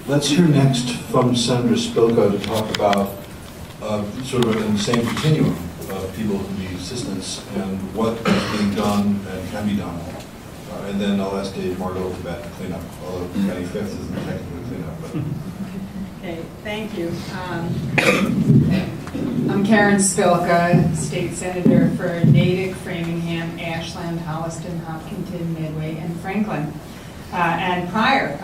Let's hear next from Senator Spilka to talk about sort of in the same continuum of people who need assistance and what is being done and can be done. And then I'll ask Dave Margot to bat to clean up, although 25th isn't technically clean up. But. Okay, thank you. I'm Karen Spilka, State Senator for Natick, Framingham, Ashland, Holliston, Hopkinton, Medway, and Franklin. And prior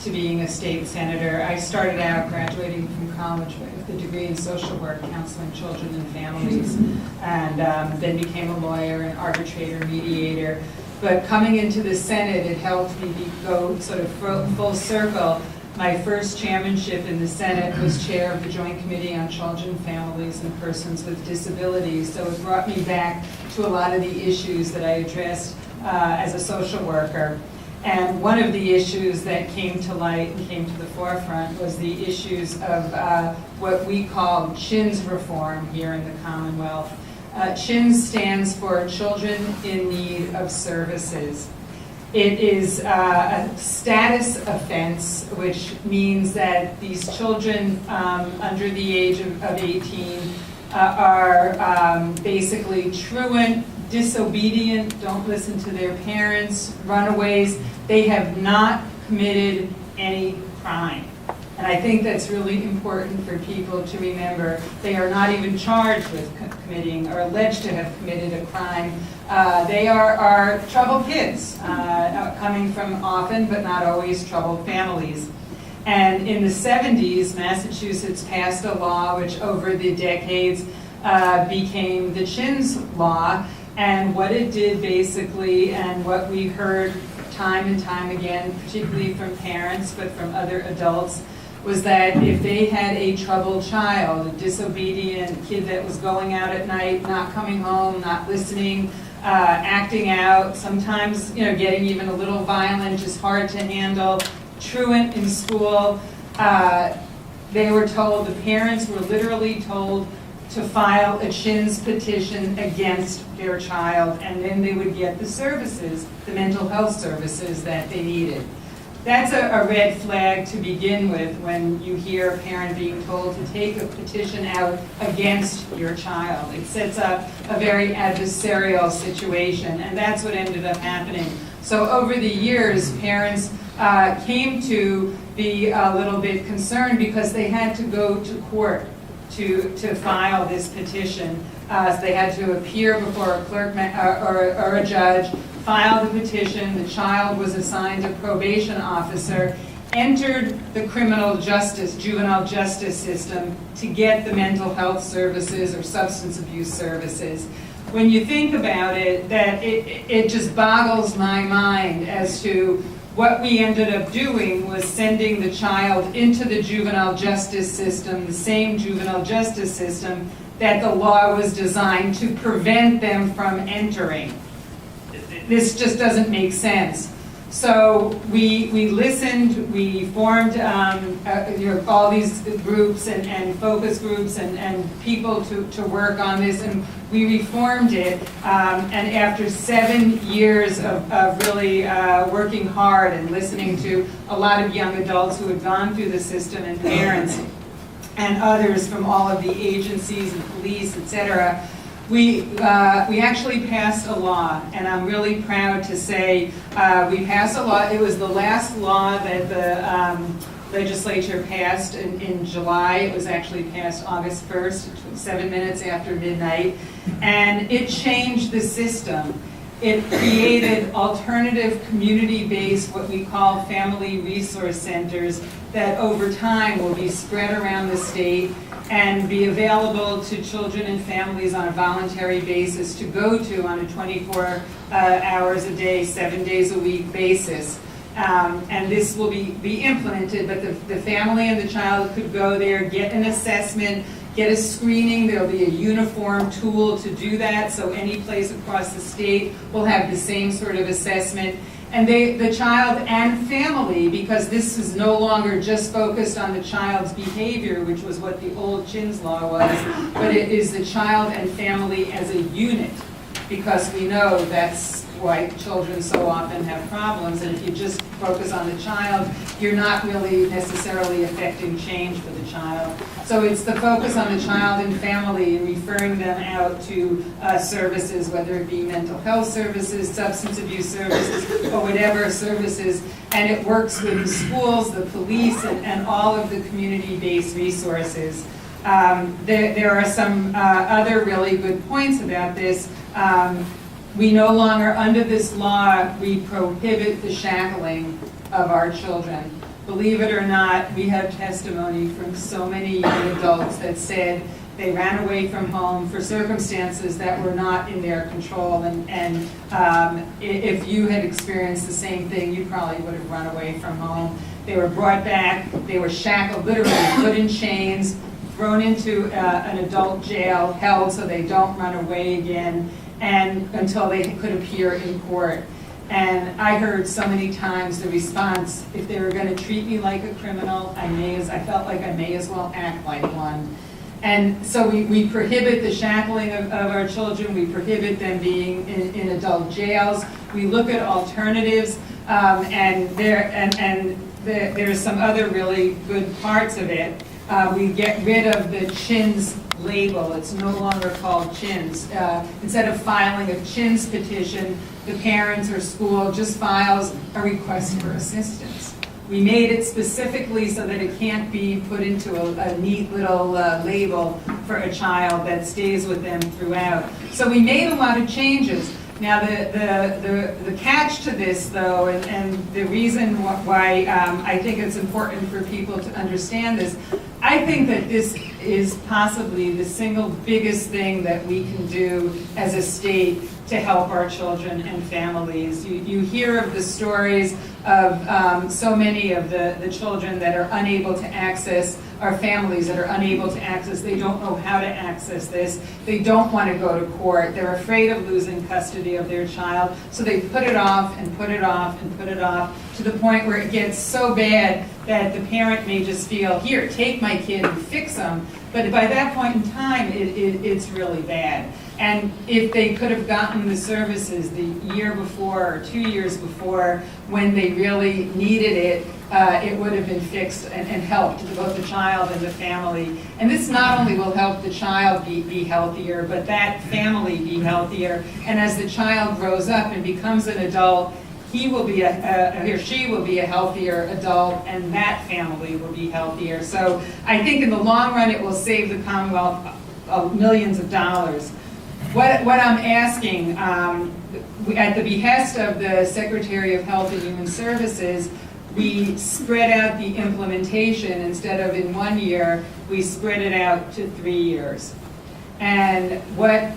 to being a state senator, I started out graduating from college with a degree in social work, counseling children and families, and then became a lawyer, an arbitrator, mediator. But coming into the Senate, it helped me go sort of full circle. My first chairmanship in the Senate was chair of the Joint Committee on Children, Families, and Persons with Disabilities. So it brought me back to a lot of the issues that I addressed as a social worker. And one of the issues that came to light and came to the forefront was the issues of what we call CHINS reform here in the Commonwealth. CHINS stands for Children in Need of Services. It is a status offense, which means that these children under the age of 18 are basically truant, disobedient, don't listen to their parents, runaways. They have not committed any crime. And I think that's really important for people to remember. They are not even charged with committing or alleged to have committed a crime. They are troubled kids, coming from often but not always troubled families. And in the 70s, Massachusetts passed a law which over the decades became the CHINS law. And what it did basically, and what we heard time and time again, particularly from parents but from other adults, was that if they had a troubled child, a disobedient kid that was going out at night, not coming home, not listening, acting out, sometimes getting even a little violent, just hard to handle, truant in school, they were told, the parents were literally told to file a CHINS petition against their child, and then they would get the services, the mental health services that they needed. That's a red flag to begin with when you hear a parent being told to take a petition out against your child. It sets up a very adversarial situation, and that's what ended up happening. So over the years, parents came to be a little bit concerned because they had to go to court to file this petition. So they had to appear before a clerk or a judge, file the petition. The child was assigned a probation officer, entered the juvenile justice system to get the mental health services or substance abuse services. When you think about it, that it just boggles my mind as to what we ended up doing was sending the child into the juvenile justice system, the same juvenile justice system that the law was designed to prevent them from entering. This just doesn't make sense. So we listened, we formed all these groups and focus groups and people to work on this, and we reformed it. And after 7 years of really working hard and listening to a lot of young adults who had gone through the system and parents and others from all of the agencies and police, etc., we actually passed a law, and I'm really proud to say we passed a law. It was the last law that the legislature passed in July. It was actually passed August 1st, 7 minutes after midnight, and it changed the system. It created alternative community-based, what we call family resource centers, that over time will be spread around the state and be available to children and families on a voluntary basis to go to on a 24 hours a day, 7 days a week basis. And this will be implemented, but the family and the child could go there, get an assessment, get a screening. There'll be a uniform tool to do that, so any place across the state will have the same sort of assessment. And the child and family, because this is no longer just focused on the child's behavior, which was what the old CHINS law was, but it is the child and family as a unit, because we know that's why children so often have problems. And if you just focus on the child, you're not really necessarily affecting change for the child. So it's the focus on the child and family and referring them out to services, whether it be mental health services, substance abuse services, or whatever services. And it works with the schools, the police, and all of the community-based resources. There are some other really good points about this. We no longer, under this law, we prohibit the shackling of our children. Believe it or not, we have testimony from so many young adults that said they ran away from home for circumstances that were not in their control. And if you had experienced the same thing, you probably would have run away from home. They were brought back, they were shackled, literally put in chains, thrown into an adult jail, held so they don't run away again, and until they could appear in court. And I heard so many times the response, if they were going to treat me like a criminal, I felt like I may as well act like one. And so we prohibit the shackling of our children. We prohibit them being in adult jails. We look at alternatives, and there's some other really good parts of it. We get rid of the CHINS label. It's no longer called CHINS. Instead of filing a CHINS petition, the parents or school just files a request for assistance. We made it specifically so that it can't be put into a neat little label for a child that stays with them throughout. So we made a lot of changes. Now the catch to this, though, and the reason why I think it's important for people to understand this, I think that this is possibly the single biggest thing that we can do as a state to help our children and families. You hear of the stories of so many of the children that are unable to access, our families that are unable to access, they don't know how to access this, they don't want to go to court, they're afraid of losing custody of their child, so they put it off and put it off and put it off to the point where it gets so bad that the parent may just feel, here, take my kid and fix them, but by that point in time, it's really bad. And if they could have gotten the services the year before or 2 years before when they really needed it, it would have been fixed and helped both the child and the family. And this not only will help the child be healthier, but that family be healthier. And as the child grows up and becomes an adult, he will be he or she will be a healthier adult, and that family will be healthier. So I think in the long run, it will save the Commonwealth millions of dollars. What I'm asking, at the behest of the Secretary of Health and Human Services, we spread out the implementation. Instead of in 1 year, we spread it out to 3 years. And what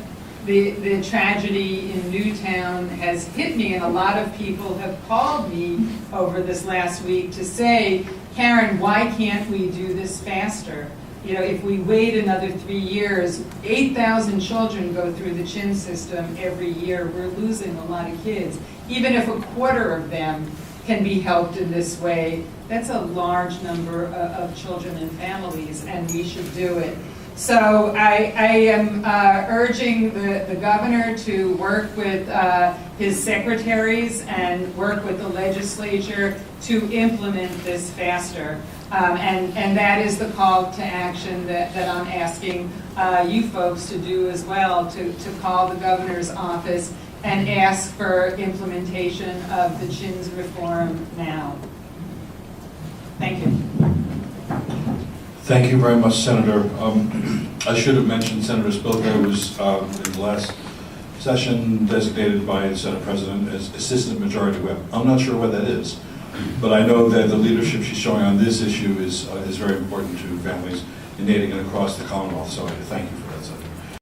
the tragedy in Newtown has hit me, and a lot of people have called me over this last week to say, Karen, why can't we do this faster? You know, if we wait another 3 years, 8,000 children go through the CHIN system every year. We're losing a lot of kids. Even if a quarter of them can be helped in this way, that's a large number of children and families, and we should do it. So I am urging the governor to work with his secretaries and work with the legislature to implement this faster. And that is the call to action that I'm asking you folks to do as well, to call the governor's office and ask for implementation of the CHINS reform now. Thank you. Thank you very much, Senator. I should have mentioned Senator Spilka was in the last session designated by the Senate President as Assistant Majority Whip. I'm not sure what that is, but I know that the leadership she's showing on this issue is very important to families in Natick and across the Commonwealth, so I thank you for that.